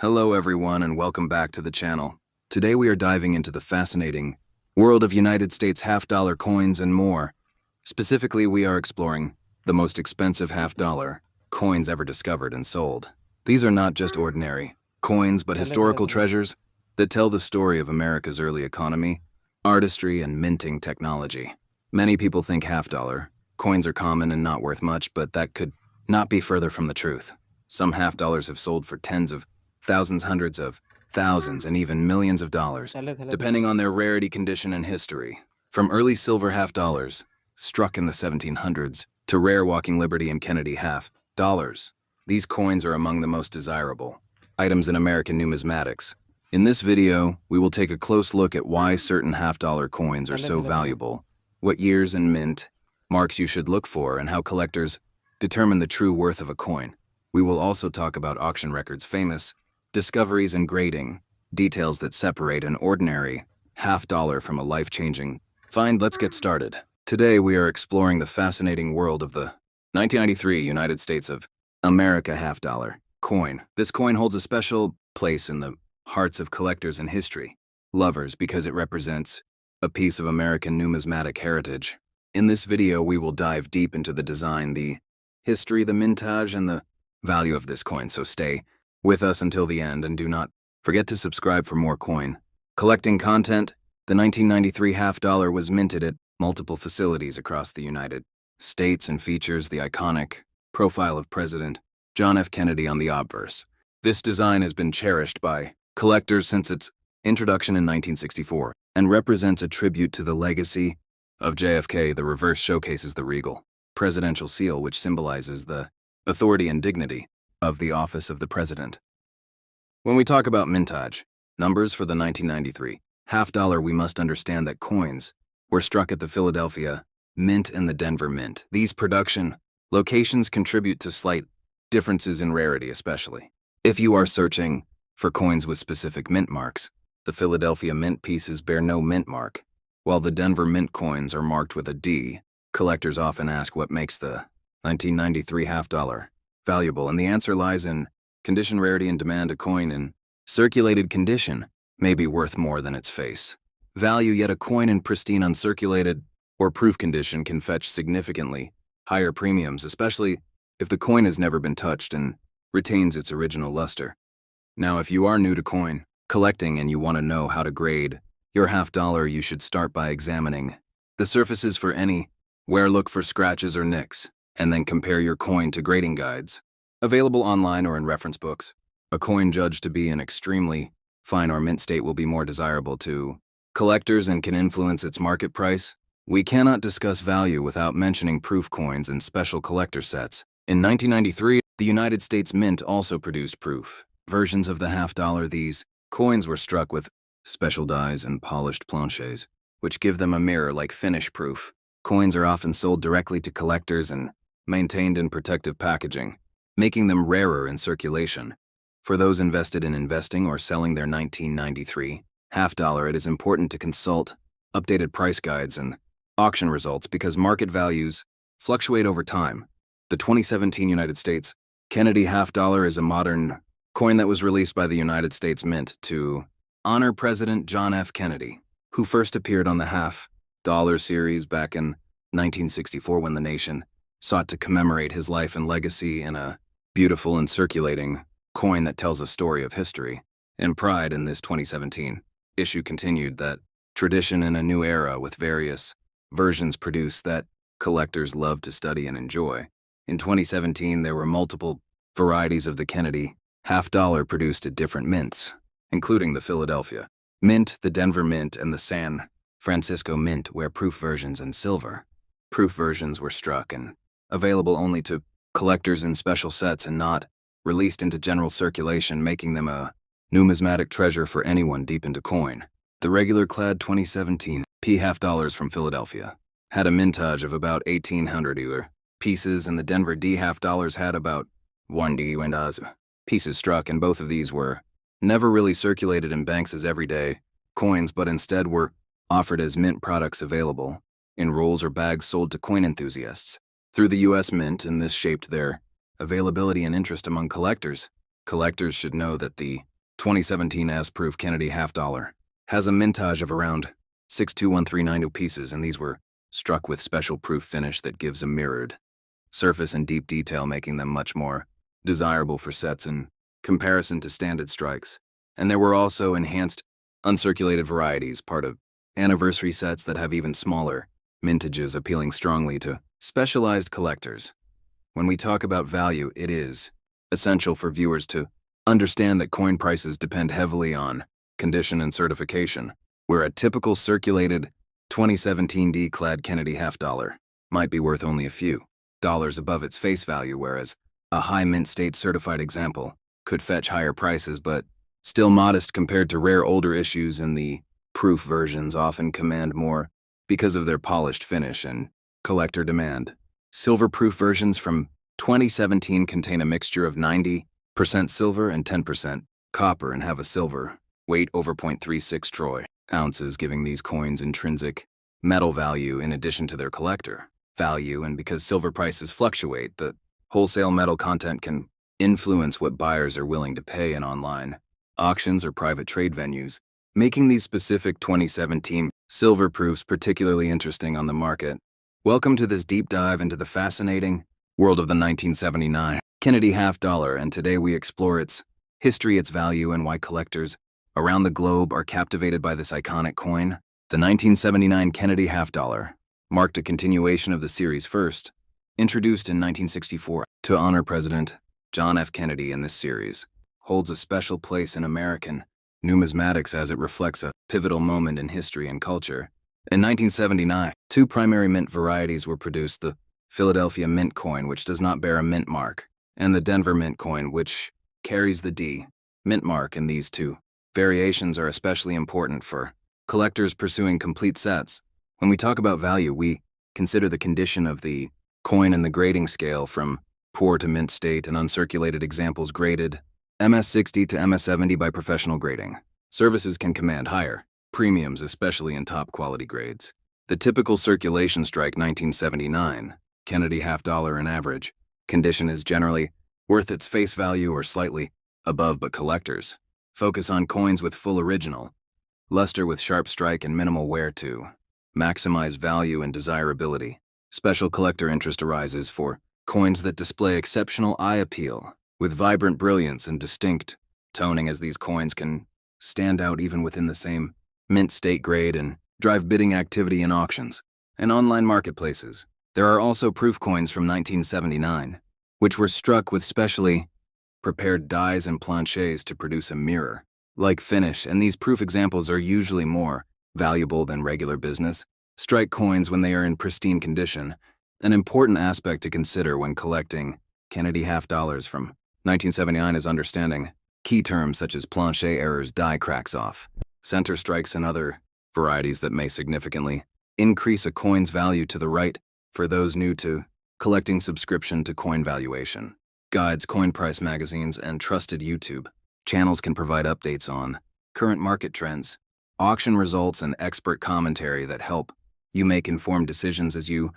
Hello everyone and welcome back to the channel. Today we are diving into the fascinating world of United States half-dollar coins and more. Specifically, we are exploring the most expensive half-dollar coins ever discovered and sold. These are not just ordinary coins, but historical treasures that tell the story of America's early economy, artistry, and minting technology. Many people think half-dollar coins are common and not worth much, but that could not be further from the truth. Some half-dollars have sold for tens of thousands, hundreds of thousands, and even millions of dollars, depending on their rarity, condition, and history. From early silver half-dollars, struck in the 1700s, to rare Walking Liberty and Kennedy half-dollars, these coins are among the most desirable items in American numismatics. In this video, we will take a close look at why certain half-dollar coins are so valuable, what years and mint marks you should look for, and how collectors determine the true worth of a coin. We will also talk about auction records, famous discoveries, and grading, details that separate an ordinary half-dollar from a life-changing find. Let's get started. Today we are exploring the fascinating world of the 1993 United States of America half-dollar coin. This coin holds a special place in the hearts of collectors and history lovers because it represents a piece of American numismatic heritage. In this video, we will dive deep into the design, the history, the mintage, and the value of this coin, so stay with us until the end and do not forget to subscribe for more coin collecting content. The 1993 half-dollar was minted at multiple facilities across the United States and features the iconic profile of President John F. Kennedy on the obverse. This design has been cherished by collectors since its introduction in 1964 and represents a tribute to the legacy of JFK. The reverse showcases the regal presidential seal, which symbolizes the authority and dignity of the office of the president. When we talk about mintage numbers for the 1993 half-dollar, we must understand that coins were struck at the Philadelphia Mint and the Denver Mint. These production locations contribute to slight differences in rarity, especially if you are searching for coins with specific mint marks. The Philadelphia Mint pieces bear no mint mark, while the Denver Mint coins are marked with a D. Collectors often ask what makes the 1993 half-dollar valuable, and the answer lies in condition, rarity, and demand. A coin in circulated condition may be worth more than its face value, yet a coin in pristine, uncirculated, or proof condition can fetch significantly higher premiums, especially if the coin has never been touched and retains its original luster. Now, if you are new to coin collecting and you want to know how to grade your half-dollar, you should start by examining the surfaces for any where look for scratches or nicks, and then compare your coin to grading guides available online or in reference books. A coin judged to be in extremely fine or mint state will be more desirable to collectors and can influence its market price. We cannot discuss value without mentioning proof coins and special collector sets. In 1993, the United States Mint also produced proof versions of the half-dollar. These coins were struck with special dies and polished planches, which give them a mirror-like finish. Proof coins are often sold directly to collectors and maintained in protective packaging, making them rarer in circulation. For those invested in investing or selling their 1993 half-dollar, it is important to consult updated price guides and auction results because market values fluctuate over time. The 2017 United States Kennedy half-dollar is a modern coin that was released by the United States Mint to honor President John F. Kennedy, who first appeared on the half-dollar series back in 1964 when the nation sought to commemorate his life and legacy in a beautiful and circulating coin that tells a story of history and pride. In this 2017 issue continued that tradition in a new era with various versions produced that collectors love to study and enjoy. In 2017, there were multiple varieties of the Kennedy half-dollar produced at different mints, including the Philadelphia Mint, the Denver Mint, and the San Francisco Mint, where proof versions and silver proof versions were struck and available only to collectors in special sets and not released into general circulation, making them a numismatic treasure for anyone deep into coin. The regular clad 2017 P half-dollars from Philadelphia had a mintage of about 1,800 pieces, and the Denver D half-dollars had about 1,000 pieces struck, and both of these were never really circulated in banks as everyday coins, but instead were offered as mint products available in rolls or bags sold to coin enthusiasts through the U.S. Mint, and this shaped their availability and interest among collectors. Collectors should know that the 2017 S-proof Kennedy half dollar has a mintage of around 621392 pieces, and these were struck with special proof finish that gives a mirrored surface and deep detail, making them much more desirable for sets in comparison to standard strikes. And there were also enhanced uncirculated varieties, part of anniversary sets that have even smaller mintages, appealing strongly to specialized collectors. When we talk about value, it is essential for viewers to understand that coin prices depend heavily on condition and certification, where a typical circulated 2017 D-clad Kennedy half dollar might be worth only a few dollars above its face value, whereas a high mint state certified example could fetch higher prices, but still modest compared to rare older issues, and the proof versions often command more because of their polished finish and collector demand. Silver-proof versions from 2017 contain a mixture of 90% silver and 10% copper and have a silver weight over 0.36 troy ounces, giving these coins intrinsic metal value in addition to their collector value. And because silver prices fluctuate, the wholesale metal content can influence what buyers are willing to pay in online auctions or private trade venues, making these specific 2017 silver proofs particularly interesting on the market. Welcome to this deep dive into the fascinating world of the 1979 Kennedy half dollar, and today we explore its history, its value, and why collectors around the globe are captivated by this iconic coin. The 1979 Kennedy half dollar marked a continuation of the series first introduced in 1964 to honor President John F. Kennedy. In this series holds a special place in American numismatics as it reflects a pivotal moment in history and culture. In 1979, two primary mint varieties were produced: the Philadelphia Mint coin, which does not bear a mint mark, and the Denver Mint coin, which carries the D mint mark. And these two variations are especially important for collectors pursuing complete sets. When we talk about value, we consider the condition of the coin and the grading scale from poor to mint state, and uncirculated examples graded MS60 to MS70 by professional grading services can command higher premiums, especially in top quality grades. The typical circulation strike 1979 Kennedy half dollar in average condition is generally worth its face value or slightly above, but collectors focus on coins with full original luster with sharp strike and minimal wear to maximize value and desirability. Special collector interest arises for coins that display exceptional eye appeal with vibrant brilliance and distinct toning, as these coins can stand out even within the same mint state grade and drive bidding activity in auctions and online marketplaces. There are also proof coins from 1979, which were struck with specially prepared dies and planchets to produce a mirror-like finish, and these proof examples are usually more valuable than regular business strike coins when they are in pristine condition. An important aspect to consider when collecting Kennedy half dollars from 1979 is understanding key terms such as planchet errors, die cracks off, center strikes, and other varieties that may significantly increase a coin's value. To the right, for those new to collecting, subscription to coin valuation guides, coin price magazines, and trusted YouTube channels can provide updates on current market trends, auction results, and expert commentary that help you make informed decisions as you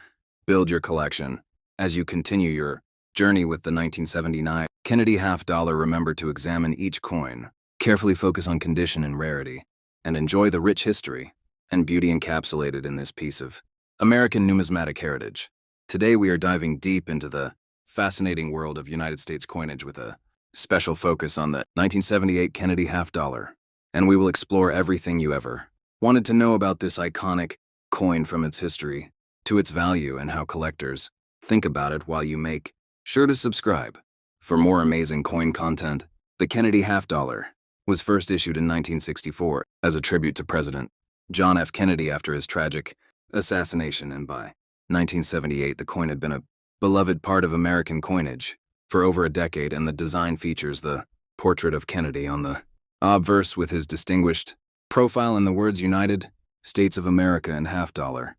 build your collection. As you continue your journey with the 1979 Kennedy half dollar, remember to examine each coin, carefully focus on condition and rarity, and enjoy the rich history and beauty encapsulated in this piece of American numismatic heritage. Today we are diving deep into the fascinating world of United States coinage with a special focus on the 1978 Kennedy half dollar, and we will explore everything you ever wanted to know about this iconic coin, from its history to its value and how collectors think about it. While you make sure to subscribe for more amazing coin content. The Kennedy half dollar was first issued in 1964 as a tribute to President John F. Kennedy after his tragic assassination, and by 1978 the coin had been a beloved part of American coinage for over a decade, and the design features the portrait of Kennedy on the obverse with his distinguished profile and the words United States of America and half dollar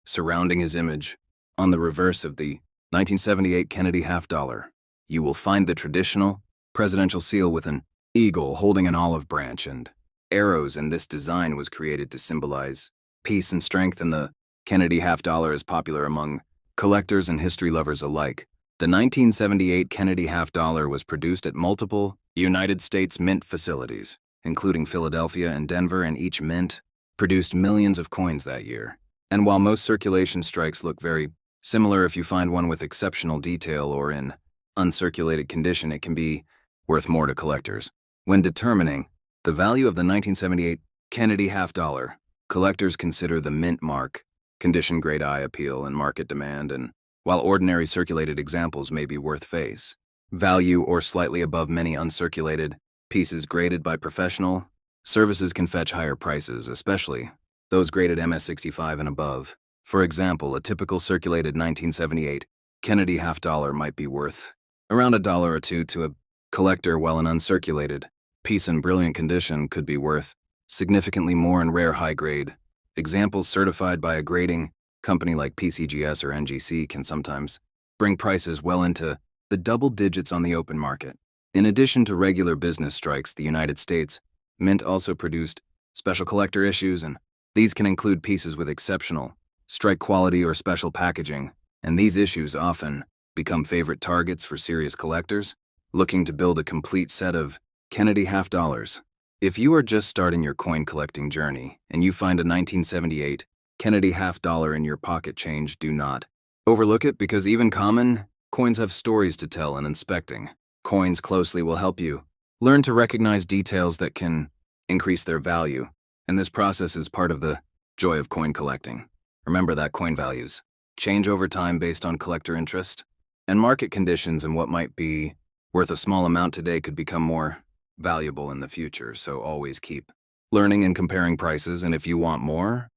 surrounding his image. On the reverse of the 1978 Kennedy half dollar, you will find the traditional presidential seal with an eagle holding an olive branch and arrows, and this design was created to symbolize peace and strength, and the Kennedy half dollar is popular among collectors and history lovers alike. The 1978 Kennedy half dollar was produced at multiple United States mint facilities, including Philadelphia and Denver, and each mint produced millions of coins that year. And while most circulation strikes look very similar, if you find one with exceptional detail or in uncirculated condition, it can be worth more to collectors. When determining the value of the 1978 Kennedy half dollar, collectors consider the mint mark, condition, grade, eye appeal, and market demand, and while ordinary circulated examples may be worth face value or slightly above, many uncirculated pieces graded by professional services can fetch higher prices, especially those graded MS-65 and above. For example, a typical circulated 1978 Kennedy half dollar might be worth around $1 or $2 to a collector, while an uncirculated piece in brilliant condition could be worth significantly more in rare high-grade examples certified by a grading company like PCGS or NGC can sometimes bring prices well into the double digits on the open market. In addition to regular business strikes, the United States Mint also produced special collector issues, and these can include pieces with exceptional strike quality or special packaging, and these issues often become favorite targets for serious collectors looking to build a complete set of Kennedy half dollars. If you are just starting your coin collecting journey and you find a 1978 Kennedy half dollar in your pocket change, do not overlook it, because even common coins have stories to tell, and inspecting coins closely will help you learn to recognize details that can increase their value, and this process is part of the joy of coin collecting. Remember that coin values change over time based on collector interest and market conditions, and what might be worth a small amount today could become more valuable in the future, so always keep learning and comparing prices. And if you want more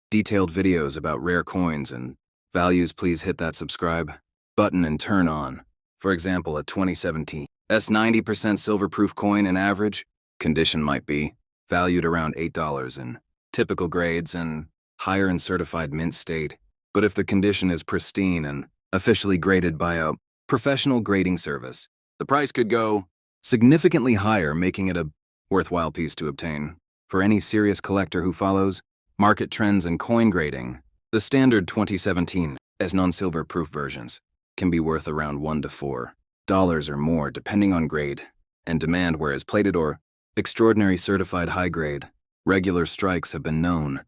detailed videos about rare coins and values, please hit that subscribe button and turn on, for example, a 2017 90% silver-proof coin in average condition might be valued around $8 in typical grades and higher in certified mint state. But if the condition is pristine and officially graded by a professional grading service, the price could go significantly higher, making it a worthwhile piece to obtain. For any serious collector who follows market trends and coin grading, the standard 2017 non-silver proof versions can be worth around $1 to $4 or more, depending on grade and demand, whereas plated or extraordinary certified high-grade regular strikes have been known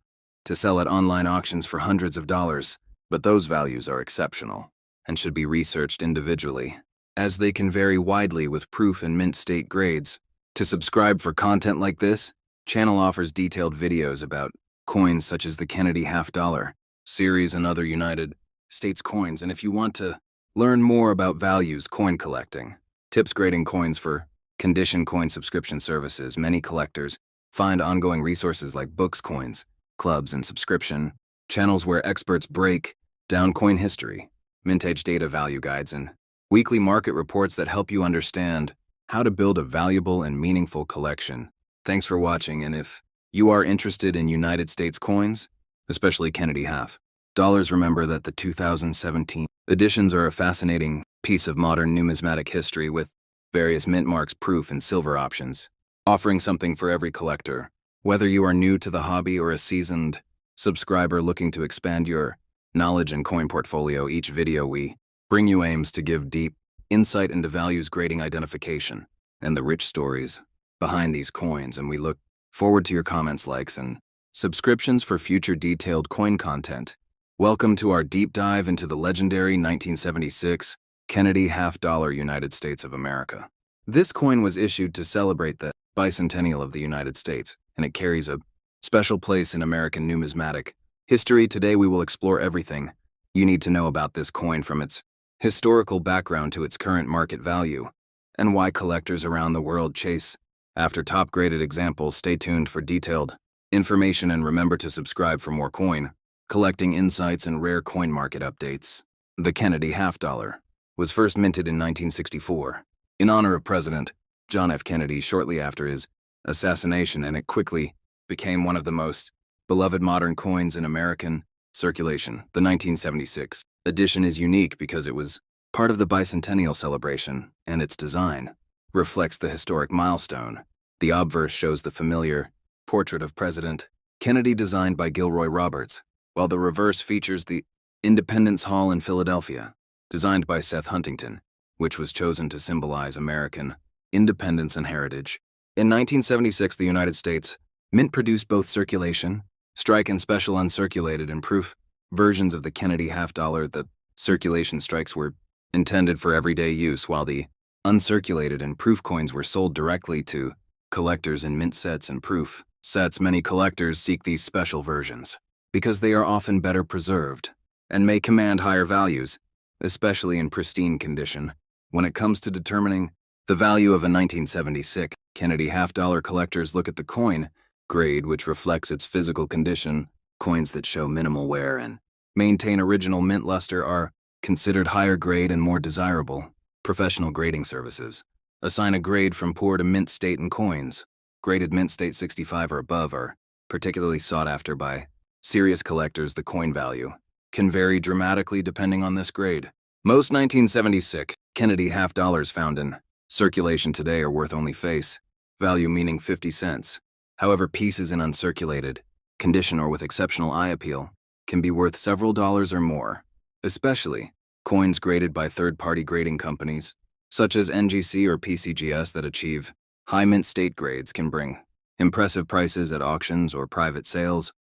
to sell at online auctions for hundreds of dollars, but those values are exceptional and should be researched individually, as they can vary widely with proof and mint state grades. To subscribe for content like this, channel offers detailed videos about coins such as the Kennedy half dollar series and other United States coins. And if you want to learn more about values coin collecting, tips grading coins for condition coin subscription services, many collectors find ongoing resources like books, coins, clubs, and subscription channels where experts break down coin history, mintage data, value guides, and weekly market reports that help you understand how to build a valuable and meaningful collection. Thanks for watching, and if you are interested in United States coins, especially Kennedy half dollars, remember that the 2017 editions are a fascinating piece of modern numismatic history with various mint marks, proof, and silver options, offering something for every collector. Whether you are new to the hobby or a seasoned subscriber looking to expand your knowledge and coin portfolio, each video we bring you aims to give deep insight into values, grading, identification, and the rich stories behind these coins, and we look forward to your comments, likes, and subscriptions for future detailed coin content. Welcome to our deep dive into the legendary 1976 Kennedy half dollar United States of America. This coin was issued to celebrate the bicentennial of the United States, and it carries a special place in American numismatic history. Today we will explore everything you need to know about this coin, from its historical background to its current market value, and why collectors around the world chase after top-graded examples. Stay tuned for detailed information, and remember to subscribe for more coin collecting insights and rare coin market updates. The Kennedy half dollar was first minted in 1964 in honor of President John F. Kennedy shortly after his assassination, and it quickly became one of the most beloved modern coins in American circulation. The 1976 edition is unique because it was part of the bicentennial celebration, and its design reflects the historic milestone. The obverse shows the familiar portrait of President Kennedy designed by Gilroy Roberts, while the reverse features the Independence Hall in Philadelphia. designed by Seth Huntington, which was chosen to symbolize American independence and heritage. In 1976, the United States Mint produced both circulation, strike, and special uncirculated and proof versions of the Kennedy half-dollar. The circulation strikes were intended for everyday use, while the uncirculated and proof coins were sold directly to collectors in mint sets and proof sets. Many collectors seek these special versions because they are often better preserved and may command higher values, especially in pristine condition. When it comes to determining the value of a 1976 Kennedy half-dollar, collectors look at the coin grade, which reflects its physical condition. Coins that show minimal wear and maintain original mint luster are considered higher grade and more desirable. Professional grading services assign a grade from poor to mint state, and coins graded mint state 65 or above are particularly sought after by serious collectors. The coin value can vary dramatically depending on this grade. Most 1976 Kennedy half-dollars found in circulation today are worth only face value, meaning 50 cents. However, pieces in uncirculated condition or with exceptional eye appeal can be worth several dollars or more, especially coins graded by third-party grading companies, such as NGC or PCGS, that achieve high mint state grades can bring impressive prices at auctions or private sales.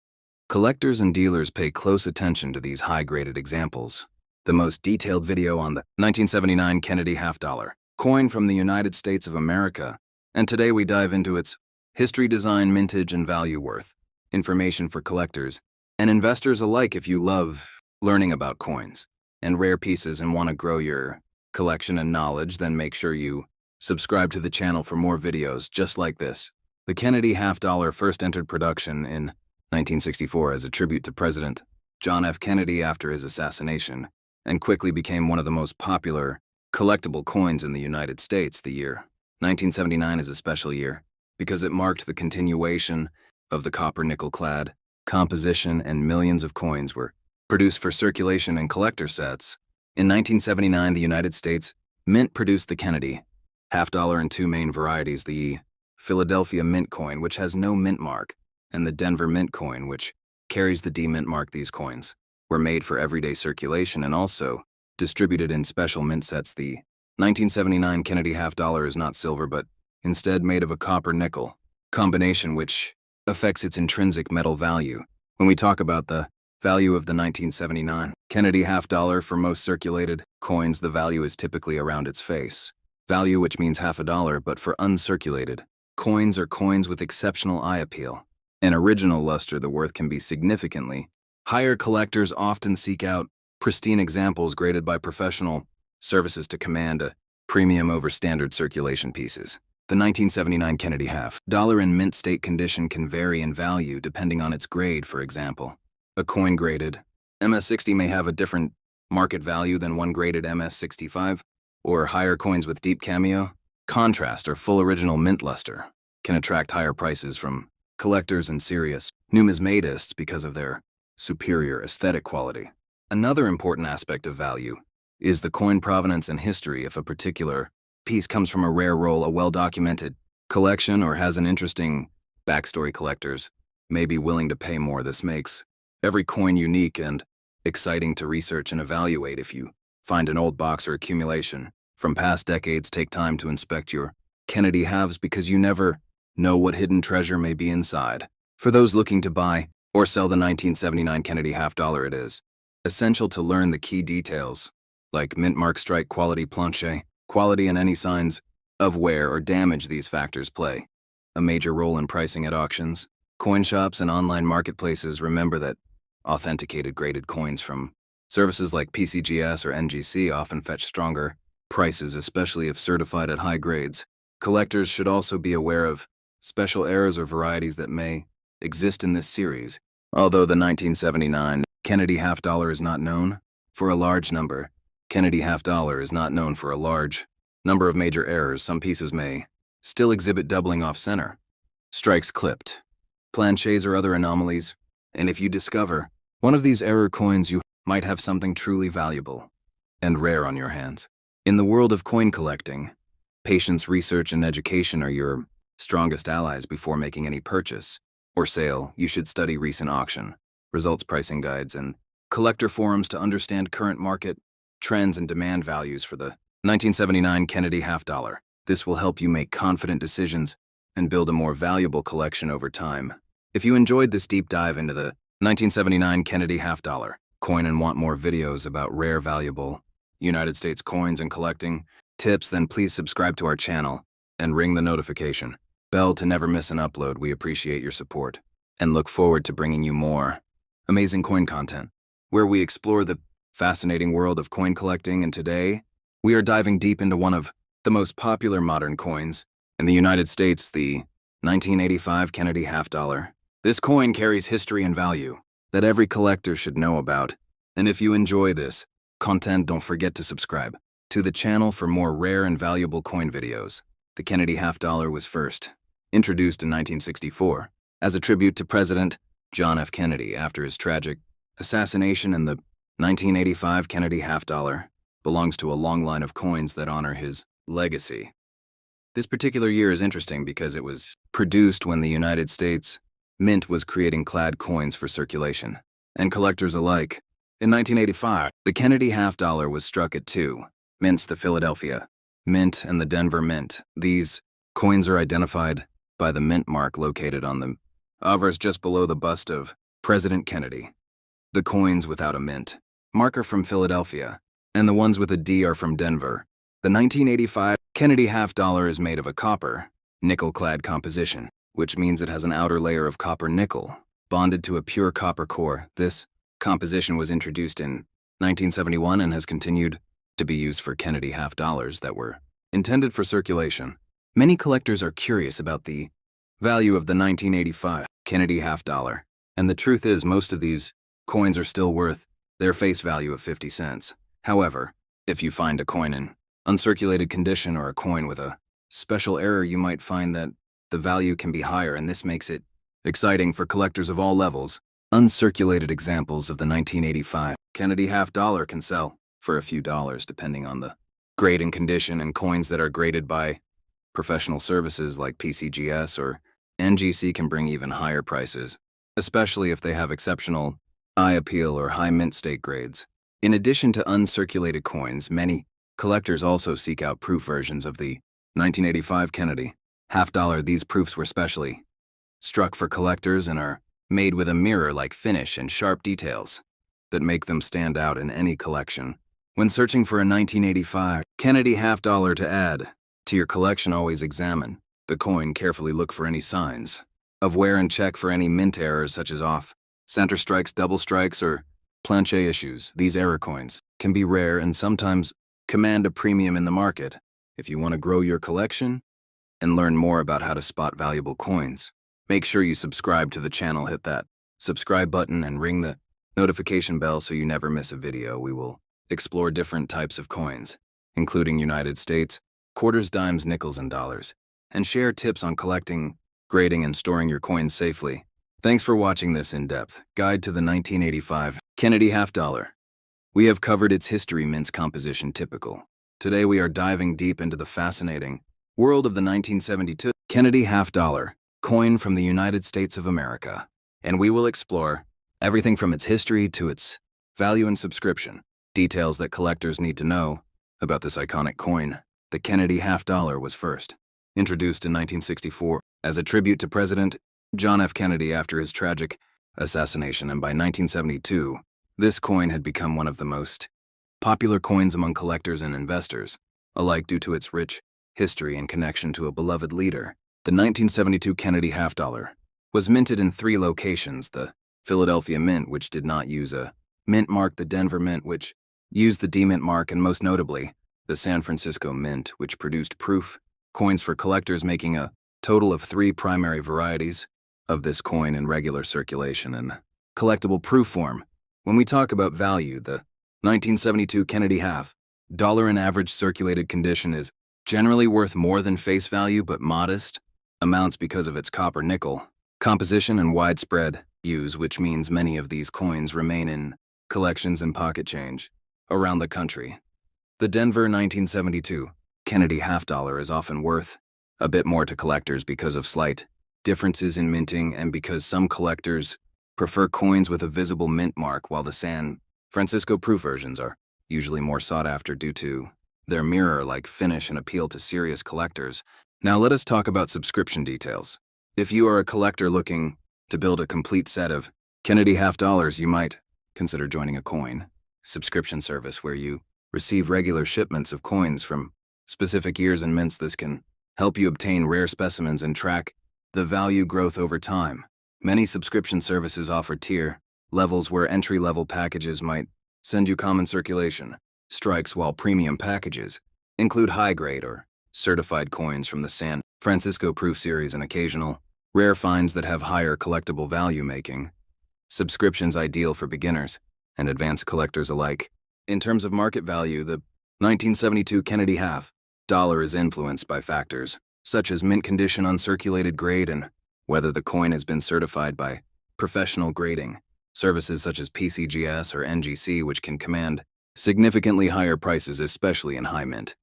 Collectors and dealers pay close attention to these high-graded examples. The most detailed video on the 1979 Kennedy half-dollar coin from the United States of America, and today we dive into its history, design, mintage, and value. Worth information for collectors and investors alike. If you love learning about coins and rare pieces and want to grow your collection and knowledge, then make sure you subscribe to the channel for more videos just like this. The Kennedy half-dollar first entered production in 1964 as a tribute to President John F. Kennedy after his assassination, and quickly became one of the most popular collectible coins in the United States. The year 1979 is a special year because it marked the continuation of the copper-nickel-clad composition, and millions of coins were produced for circulation and collector sets. In 1979, the United States Mint produced the Kennedy half-dollar in two main varieties: the Philadelphia Mint coin, which has no mint mark, and the Denver Mint coin, which carries the D mint mark. These coins were made for everyday circulation and also distributed in special mint sets. The 1979 Kennedy half-dollar is not silver, but instead made of a copper-nickel combination, which affects its intrinsic metal value. When we talk about the value of the 1979 Kennedy half-dollar, for most circulated coins, the value is typically around its face value, which means half a dollar, but for uncirculated coins or coins with exceptional eye appeal and original luster, the worth can be significantly higher. Collectors often seek out pristine examples graded by professional services to command a premium over standard circulation pieces. The 1979 Kennedy half-dollar in mint state condition can vary in value depending on its grade. For example, a coin graded MS-60 may have a different market value than one graded MS-65, or higher coins with deep cameo, contrast, or full original mint luster can attract higher prices from collectors and serious numismatists because of their superior aesthetic quality. Another important aspect of value is the coin provenance and history. If a particular piece comes from a rare roll, a well-documented collection, or has an interesting backstory, collectors may be willing to pay more. This makes every coin unique and exciting to research and evaluate. If you find an old box or accumulation from past decades, take time to inspect your Kennedy halves because you never know what hidden treasure may be inside. For those looking to buy or sell the 1979 Kennedy half-dollar, it is essential to learn the key details like mint mark, strike, quality, planche, quality, and any signs of wear or damage. These factors play a major role in pricing at auctions, coin shops, and online marketplaces. Remember that authenticated graded coins from services like PCGS or NGC often fetch stronger prices, especially if certified at high grades. Collectors should also be aware of special errors or varieties that may exist in this series. Although the 1979 Kennedy half-dollar is not known for a large number, Kennedy half-dollar is not known for a large number of major errors. Some pieces may still exhibit doubling off center, strikes clipped, planches, or other anomalies, and if you discover one of these error coins, you might have something truly valuable and rare on your hands. In the world of coin collecting, patience, research, and education are your strongest allies. Before making any purchase or sale, you should study recent auction results, pricing guides, and collector forums to understand current market trends and demand values for the 1979 Kennedy half dollar. This will help you make confident decisions and build a more valuable collection over time. If you enjoyed this deep dive into the 1979 Kennedy half dollar coin and want more videos about rare, valuable United States coins and collecting tips, then please subscribe to our channel and ring the notification bell to never miss an upload. We appreciate your support and look forward to bringing you more amazing coin content, where we explore the fascinating world of coin collecting. And today, we are diving deep into one of the most popular modern coins in the United States, the 1985 Kennedy half dollar. This coin carries history and value that every collector should know about. And if you enjoy this content, don't forget to subscribe to the channel for more rare and valuable coin videos. The Kennedy half dollar was first introduced in 1964 as a tribute to President John F. Kennedy after his tragic assassination, and the 1985 Kennedy half dollar belongs to a long line of coins that honor his legacy. This particular year is interesting because it was produced when the United States Mint was creating clad coins for circulation and collectors alike. In 1985, the Kennedy half dollar was struck at two mints: the Philadelphia Mint and the Denver Mint. These coins are identified by the mint mark located on the obverse just below the bust of President Kennedy. The coins without a mint mark are from Philadelphia, and the ones with a D are from Denver. The 1985 Kennedy half dollar is made of a copper, nickel-clad composition, which means it has an outer layer of copper nickel bonded to a pure copper core. This composition was introduced in 1971 and has continued to be used for Kennedy half dollars that were intended for circulation. Many collectors are curious about the value of the 1985 Kennedy half dollar, and the truth is most of these coins are still worth their face value of 50 cents. However, if you find a coin in uncirculated condition or a coin with a special error, you might find that the value can be higher, and this makes it exciting for collectors of all levels. Uncirculated examples of the 1985 Kennedy half dollar can sell for a few dollars depending on the grade and condition, and coins that are graded by professional services like PCGS or NGC can bring even higher prices, especially if they have exceptional eye appeal or high mint state grades. In addition to uncirculated coins, many collectors also seek out proof versions of the 1985 Kennedy half dollar. These proofs were specially struck for collectors and are made with a mirror-like finish and sharp details that make them stand out in any collection. When searching for a 1985 Kennedy half dollar to add to your collection, always examine the coin carefully. Look for any signs of wear and check for any mint errors such as off center strikes, double strikes, or planche issues. These error coins can be rare and sometimes command a premium in the market. If you want to grow your collection and learn more about how to spot valuable coins, make sure you subscribe to the channel. Hit that subscribe button and ring the notification bell so you never miss a video. We will explore different types of coins, including United States quarters, dimes, nickels, and dollars, and share tips on collecting, grading, and storing your coins safely. Thanks for watching this in-depth guide to the 1985 Kennedy half dollar. We have covered its history, mint's composition, typical. Today we are diving deep into the fascinating world of the 1972 Kennedy half dollar coin from the United States of America, and we will explore everything from its history to its value and subscription, details that collectors need to know about this iconic coin. The Kennedy half dollar was first introduced in 1964 as a tribute to President John F. Kennedy after his tragic assassination, and by 1972, this coin had become one of the most popular coins among collectors and investors alike due to its rich history and connection to a beloved leader. The 1972 Kennedy half dollar was minted in 3 locations: the Philadelphia Mint, which did not use a mint mark; the Denver Mint, which used the D mint mark; and most notably, the San Francisco Mint, which produced proof coins for collectors, making a total of 3 primary varieties of this coin in regular circulation and collectible proof form. When we talk about value, the 1972 Kennedy half dollar in average circulated condition is generally worth more than face value, but modest amounts because of its copper nickel composition and widespread use, which means many of these coins remain in collections and pocket change around the country. The Denver 1972 Kennedy half dollar is often worth a bit more to collectors because of slight differences in minting and because some collectors prefer coins with a visible mint mark, while the San Francisco proof versions are usually more sought after due to their mirror-like finish and appeal to serious collectors. Now let us talk about subscription details. If you are a collector looking to build a complete set of Kennedy half dollars, you might consider joining a coin subscription service where you receive regular shipments of coins from specific years and mints. This can help you obtain rare specimens and track the value growth over time. Many subscription services offer tier levels where entry-level packages might send you common circulation strikes, while premium packages include high-grade or certified coins from the San Francisco Proof Series and occasional rare finds that have higher collectible value, making subscriptions ideal for beginners and advanced collectors alike. In terms of market value, the 1972 Kennedy half dollar is influenced by factors such as mint condition, uncirculated grade, and whether the coin has been certified by professional grading services such as PCGS or NGC, which can command significantly higher prices, especially in high mint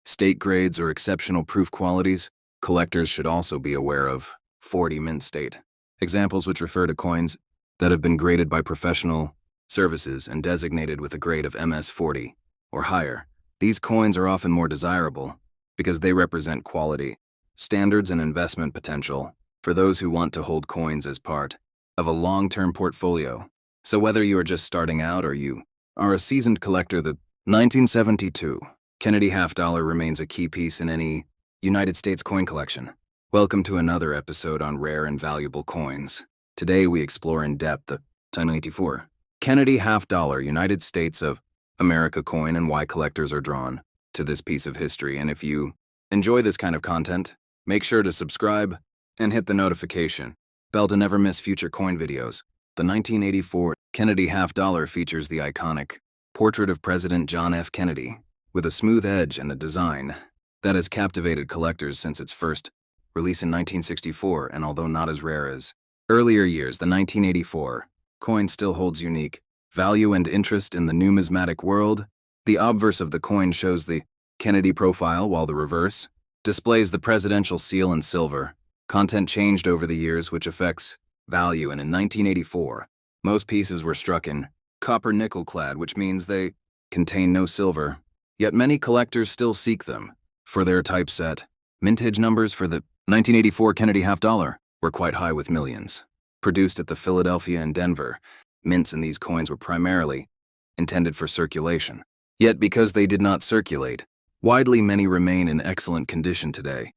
state grades or exceptional proof qualities. Collectors should also be aware of 40 mint state examples, which refer to coins that have been graded by professional services and designated with a grade of MS-40 or higher. These coins are often more desirable because they represent quality standards and investment potential for those who want to hold coins as part of a long-term portfolio. So whether you are just starting out or you are a seasoned collector, the 1972 Kennedy half dollar remains a key piece in any United States coin collection. Welcome to another episode on rare and valuable coins. Today we explore in depth the 1984 Kennedy half dollar United States of America coin and why collectors are drawn to this piece of history. And if you enjoy this kind of content, make sure to subscribe and hit the notification bell to never miss future coin videos. The 1984 Kennedy half dollar features the iconic portrait of President John F. Kennedy with a smooth edge and a design that has captivated collectors since its first release in 1964, and although not as rare as earlier years, the 1984 coin still holds unique value and interest in the numismatic world. The obverse of the coin shows the Kennedy profile, while the reverse displays the presidential seal in silver. Content changed over the years, which affects value, and in 1984, most pieces were struck in copper nickel clad, which means they contain no silver. Yet many collectors still seek them for their typeset. Mintage numbers for the 1984 Kennedy half dollar were quite high, with millions produced at the Philadelphia and Denver mints, and these coins were primarily intended for circulation. Yet because they did not circulate widely, many remain in excellent condition today.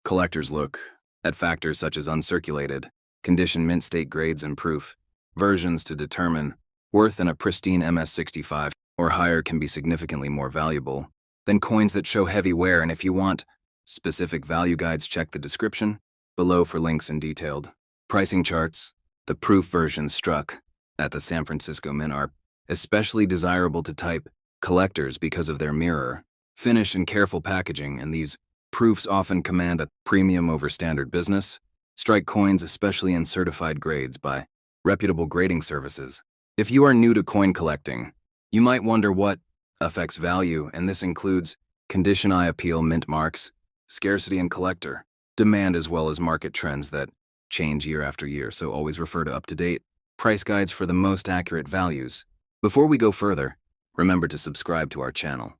Collectors look at factors such as uncirculated condition, mint state grades, and proof versions to determine worth, and a pristine MS-65 or higher can be significantly more valuable than coins that show heavy wear. And if you want specific value guides, check the description below for links and detailed pricing charts. The proof versions struck at the San Francisco Mint are especially desirable to type collectors because of their mirror finish and careful packaging, and these proofs often command a premium over standard business strike coins, especially in certified grades by reputable grading services. If you are new to coin collecting, you might wonder what affects value, and this includes condition, eye appeal, mint marks, scarcity, and collector demand, as well as market trends that change year after year. So always refer to up-to-date price guides for the most accurate values. Before we go further, remember to subscribe to our channel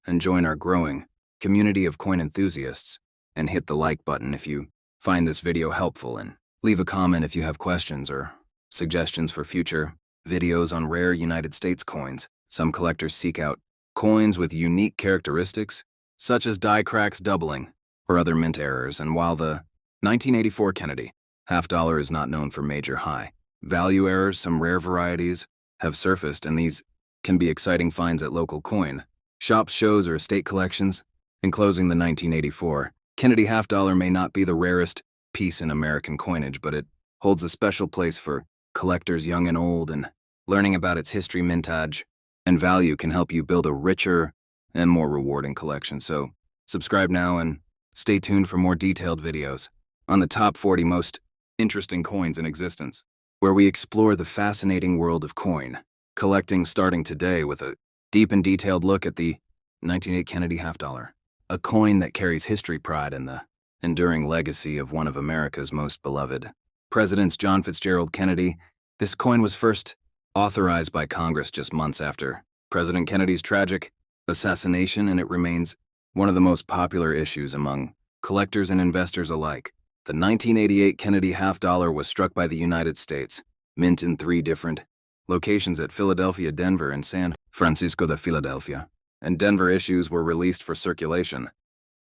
and join our growing community of coin enthusiasts, and hit the like button if you find this video helpful, and leave a comment if you have questions or suggestions for future videos on rare United States coins. Some collectors seek out coins with unique characteristics, such as die cracks, doubling, or other mint errors, and while the 1984 Kennedy half dollar is not known for major high value errors, some rare varieties have surfaced, and these can be exciting finds at local coin shops, shows, or estate collections. In closing, the 1984 Kennedy half dollar may not be the rarest piece in American coinage, but it holds a special place for collectors young and old, and learning about its history, mintage, and value can help you build a richer and more rewarding collection. So subscribe now and stay tuned for more detailed videos on the top 40 most interesting coins in existence, where we explore the fascinating world of coin collecting, starting today with a deep and detailed look at the 1908 Kennedy half dollar, a coin that carries history, pride, and the enduring legacy of one of America's most beloved presidents, John Fitzgerald Kennedy. This coin was first authorized by Congress just months after President Kennedy's tragic assassination, and it remains one of the most popular issues among collectors and investors alike. The 1988 Kennedy half dollar was struck by the United States Mint in 3 different locations at Philadelphia, Denver, and San Francisco de Philadelphia, and Denver issues were released for circulation,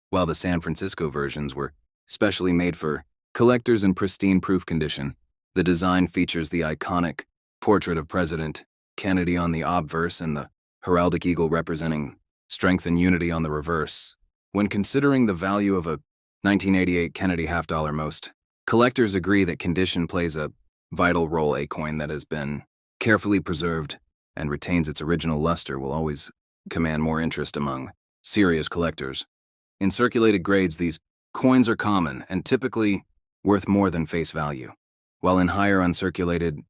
while the San Francisco versions were specially made for collectors in pristine proof condition. The design features the iconic portrait of President Kennedy on the obverse and the heraldic eagle representing strength and unity on the reverse. When considering the value of a 1988 Kennedy half dollar, most collectors agree that condition plays a vital role. A coin that has been carefully preserved and retains its original luster will always command more interest among serious collectors. In circulated grades, these coins are common and typically worth more than face value, while in higher uncirculated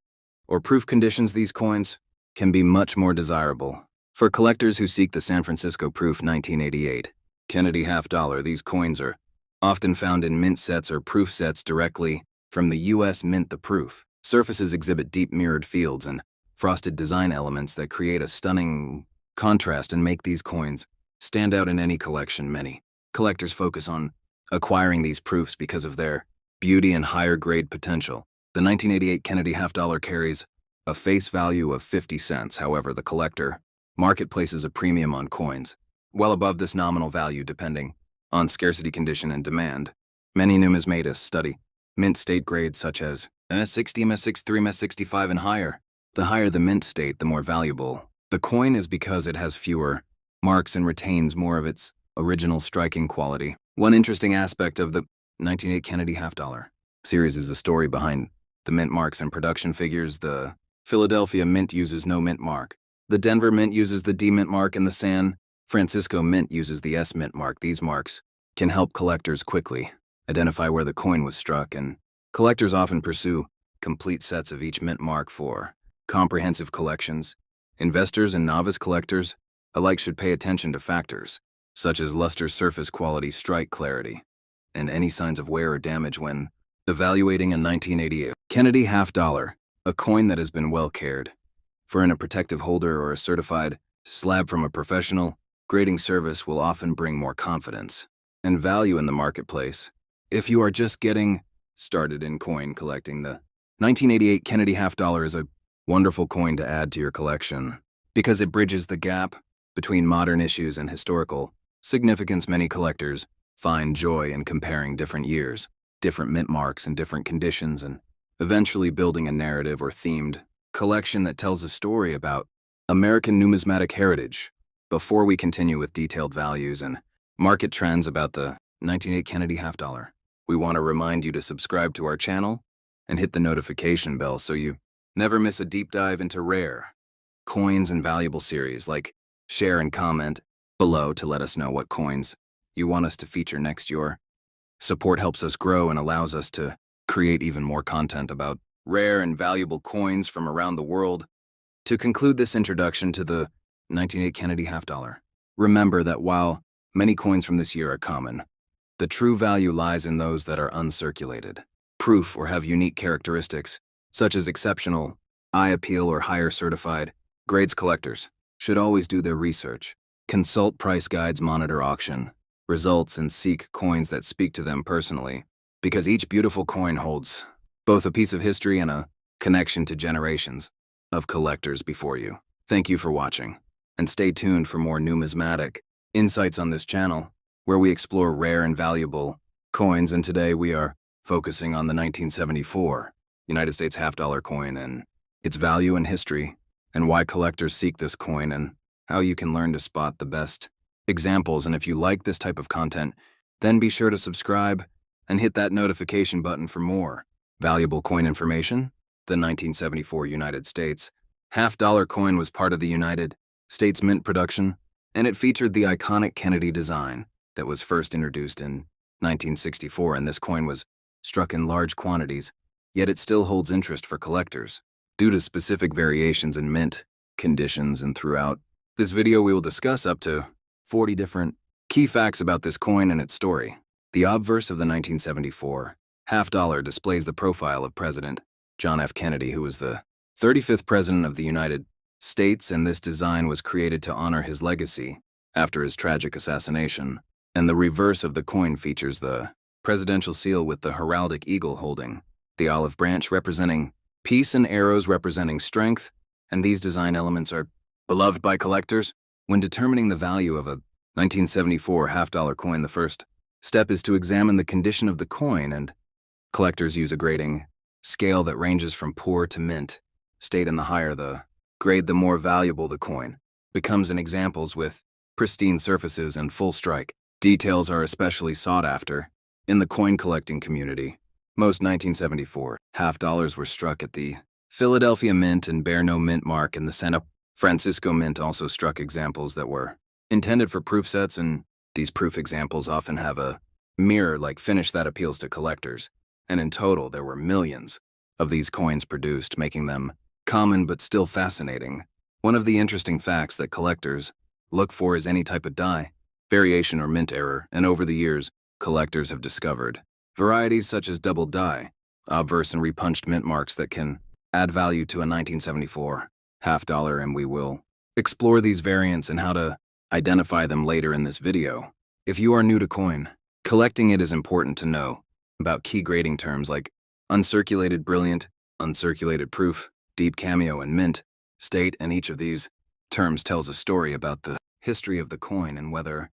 or proof conditions, these coins can be much more desirable. For collectors who seek the San Francisco proof 1988 Kennedy half dollar, these coins are often found in mint sets or proof sets directly from the U.S. Mint. The proof surfaces exhibit deep mirrored fields and frosted design elements that create a stunning contrast and make these coins stand out in any collection. Many collectors focus on acquiring these proofs because of their beauty and higher grade potential. The 1988 Kennedy half dollar carries a face value of 50 cents. However, the collector market places a premium on coins well above this nominal value depending on scarcity condition and demand. Many numismatists study mint state grades such as MS60, MS63, MS65 and higher. The higher the mint state, the more valuable the coin is because it has fewer marks and retains more of its original striking quality. One interesting aspect of the 1988 Kennedy half dollar series is the story behind the mint marks and production figures. The Philadelphia Mint uses no mint mark. The Denver Mint uses the D mint mark, and the San Francisco Mint uses the S mint mark. These marks can help collectors quickly identify where the coin was struck, and collectors often pursue complete sets of each mint mark for comprehensive collections. Investors and novice collectors alike should pay attention to factors such as luster, surface quality, strike clarity, and any signs of wear or damage when evaluating a 1988 Kennedy half dollar, a coin that has been well cared for in a protective holder or a certified slab from a professional grading service will often bring more confidence and value in the marketplace. If you are just getting started in coin collecting, the 1988 Kennedy half dollar is a wonderful coin to add to your collection because it bridges the gap between modern issues and historical significance. Many collectors find joy in comparing different years, different mint marks, and different conditions, and eventually building a narrative or themed collection that tells a story about American numismatic heritage. Before we continue with detailed values and market trends about the 1988 Kennedy half dollar, we want to remind you to subscribe to our channel and hit the notification bell so you never miss a deep dive into rare coins and valuable series. Like, share, and comment below to let us know what coins you want us to feature next. Your support helps us grow and allows us to create even more content about rare and valuable coins from around the world. To conclude this introduction to the 1988 Kennedy half dollar, remember that while many coins from this year are common, the true value lies in those that are uncirculated, proof, or have unique characteristics, such as exceptional eye appeal or higher certified grades. Collectors should always do their research, consult price guides, monitor auction results, and seek coins that speak to them personally, because each beautiful coin holds both a piece of history and a connection to generations of collectors before you. Thank you for watching, and stay tuned for more numismatic insights on this channel, where we explore rare and valuable coins. And today we are focusing on the 1974 United States half dollar coin and its value and history, and why collectors seek this coin, and how you can learn to spot the best examples. And if you like this type of content, then be sure to subscribe and hit that notification button for more valuable coin information. The 1974 United States half dollar coin was part of the United States Mint production, and it featured the iconic Kennedy design that was first introduced in 1964, and this coin was struck in large quantities, yet it still holds interest for collectors due to specific variations in mint conditions. And throughout this video, we will discuss up to 40 different key facts about this coin and its story. The obverse of the 1974 half dollar displays the profile of President John F. Kennedy, who was the 35th President of the United States, and this design was created to honor his legacy after his tragic assassination. And the reverse of the coin features the presidential seal with the heraldic eagle holding the olive branch representing peace and arrows representing strength, and these design elements are beloved by collectors. When determining the value of a 1974 half-dollar coin, the first step is to examine the condition of the coin, and collectors use a grading scale that ranges from poor to mint state, and the higher the grade, the more valuable the coin becomes. In examples with pristine surfaces and full strike details are especially sought after in the coin collecting community. Most 1974 half-dollars were struck at the Philadelphia Mint and bear no mint mark, and the San Francisco Mint also struck examples that were intended for proof sets, and these proof examples often have a mirror-like finish that appeals to collectors. And in total, there were millions of these coins produced, making them common but still fascinating. One of the interesting facts that collectors look for is any type of die, variation, or mint error, and over the years, collectors have discovered varieties such as double die, obverse, and repunched mint marks that can add value to a 1974 half-dollar, and we will explore these variants and how to identify them later in this video. If you are new to coin collecting, it is important to know about key grading terms like uncirculated brilliant, uncirculated proof, deep cameo, and mint state, and each of these terms tells a story about the history of the coin and whether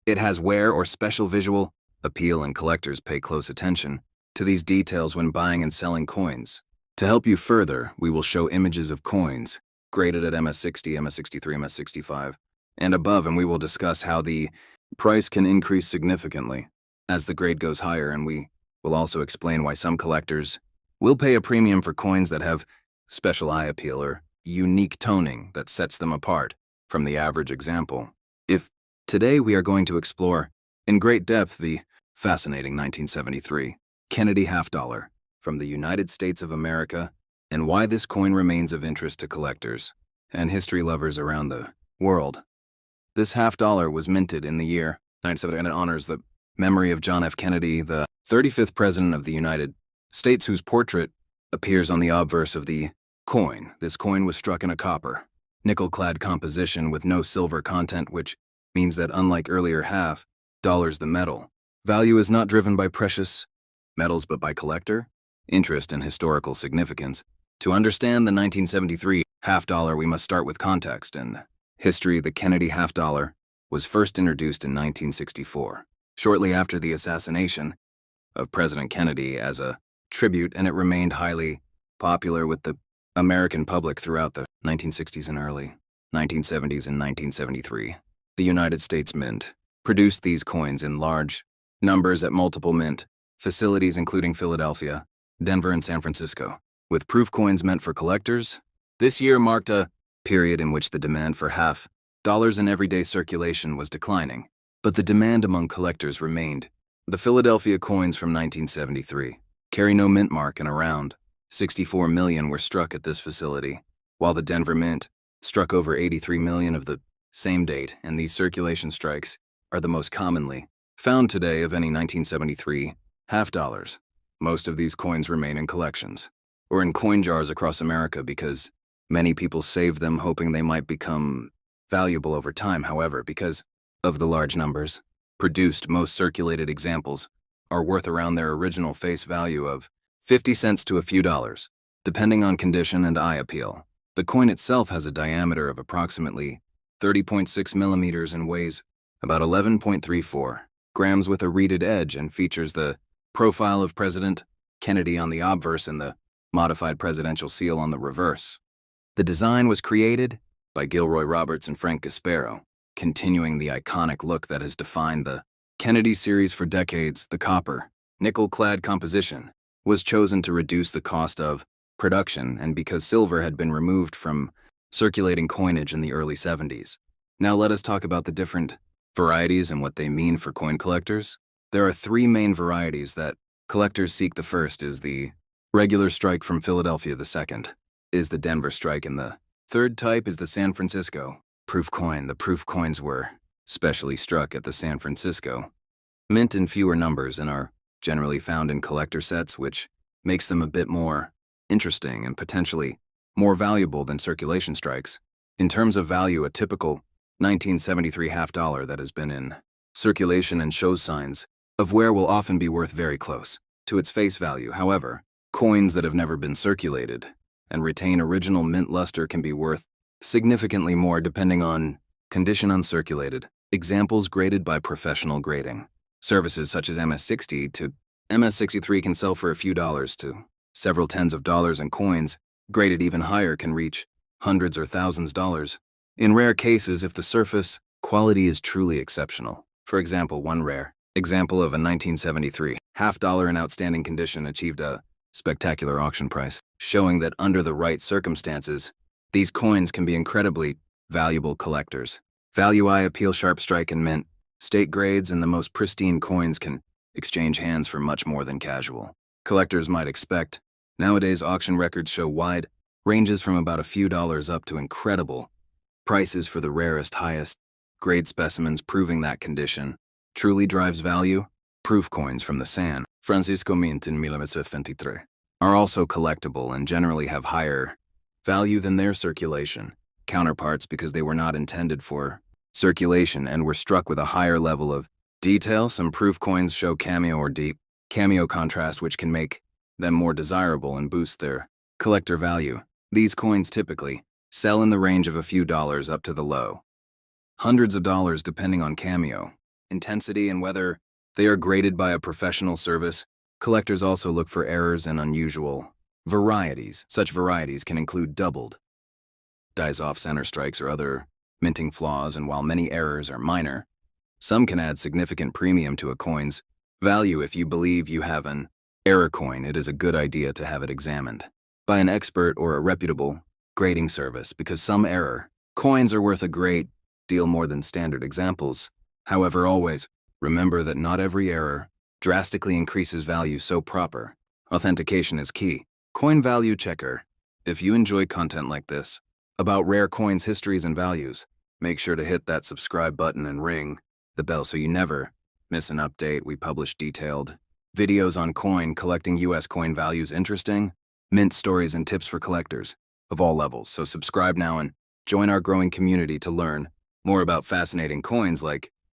it has wear or special visual appeal, and collectors pay close attention to these details when buying and selling coins. To help you further, we will show images of coins graded at MS60, MS63, MS65, and above, and we will discuss how the price can increase significantly as the grade goes higher, and we will also explain why some collectors will pay a premium for coins that have special eye appeal or unique toning that sets them apart from the average example. Today we are going to explore in great depth the fascinating 1973 Kennedy half-dollar from the United States of America, and why this coin remains of interest to collectors and history lovers around the world. This half-dollar was minted in the year 1970, and it honors the memory of John F. Kennedy, the 35th President of the United States, whose portrait appears on the obverse of the coin. This coin was struck in a copper, nickel-clad composition with no silver content, which means that unlike earlier half-dollars, the metal value is not driven by precious metals but by collector interest and historical significance. To understand the 1973 half-dollar, we must start with context and history. The Kennedy half-dollar was first introduced in 1964, shortly after the assassination of President Kennedy, as a tribute, and it remained highly popular with the American public throughout the 1960s and early 1970s. In 1973, the United States Mint produced these coins in large numbers at multiple mint facilities, including Philadelphia, Denver, and San Francisco, with proof coins meant for collectors. This year marked a period in which the demand for half-dollars in everyday circulation was declining, but the demand among collectors remained. The Philadelphia coins from 1973 carry no mint mark, and around 64 million were struck at this facility, while the Denver Mint struck over 83 million of the same date, and these circulation strikes are the most commonly found today of any 1973 half-dollars. Most of these coins remain in collections or in coin jars across America because many people saved them hoping they might become valuable over time. However, because of the large numbers produced, most circulated examples are worth around their original face value of 50 cents to a few dollars, depending on condition and eye appeal. The coin itself has a diameter of approximately 30.6 millimeters and weighs about 11.34 grams with a reeded edge, and features the profile of President Kennedy on the obverse and the modified presidential seal on the reverse. The design was created by Gilroy Roberts and Frank Gasparo, continuing the iconic look that has defined the Kennedy series for decades. The copper, nickel-clad composition was chosen to reduce the cost of production, and because silver had been removed from circulating coinage in the early 70s. Now let us talk about the different varieties and what they mean for coin collectors. There are three main varieties that collectors seek. The first is the regular strike from Philadelphia, the second is the Denver strike, and the third type is the San Francisco proof coin. The proof coins were specially struck at the San Francisco Mint in fewer numbers and are generally found in collector sets, which makes them a bit more interesting and potentially more valuable than circulation strikes. In terms of value, a typical 1973 half dollar that has been in circulation and shows signs of wear will often be worth very close to its face value. However, coins that have never been circulated and retain original mint luster can be worth significantly more depending on condition. Uncirculated examples graded by professional grading services such as MS-60 to MS-63 can sell for a few dollars to several tens of dollars, and coins graded even higher can reach hundreds or thousands of dollars. In rare cases, if the surface quality is truly exceptional. For example, one rare example of a 1973 half dollar in outstanding condition achieved a spectacular auction price, showing that under the right circumstances, these coins can be incredibly valuable collectors. Value eye appeal, sharp strike, and mint. State grades and the most pristine coins can exchange hands for much more than casual collectors might expect. Nowadays, auction records show wide ranges from about a few dollars up to incredible prices for the rarest, highest grade specimens, proving that condition truly drives value. Proof coins from the San Francisco Mint in 1953 are also collectible and generally have higher value than their circulation counterparts because they were not intended for circulation and were struck with a higher level of detail. Some proof coins show cameo or deep cameo contrast, which can make them more desirable and boost their collector value. These coins typically sell in the range of a few dollars up to the low hundreds of dollars depending on cameo intensity and whether they are graded by a professional service. Collectors also look for errors and unusual varieties. Such varieties can include doubled dies off center strikes or other minting flaws, and while many errors are minor, some can add significant premium to a coin's value. If you believe you have an error coin, it is a good idea to have it examined by an expert or a reputable grading service, because some error coins are worth a great deal more than standard examples. However, always remember that not every error drastically increases value, so proper authentication is key. Coin Value Checker. If you enjoy content like this about rare coins, histories, and values, make sure to hit that subscribe button and ring the bell so you never miss an update. We publish detailed videos on coin collecting, US coin values, interesting mint stories, and tips for collectors of all levels. So subscribe now and join our growing community to learn more about fascinating coins like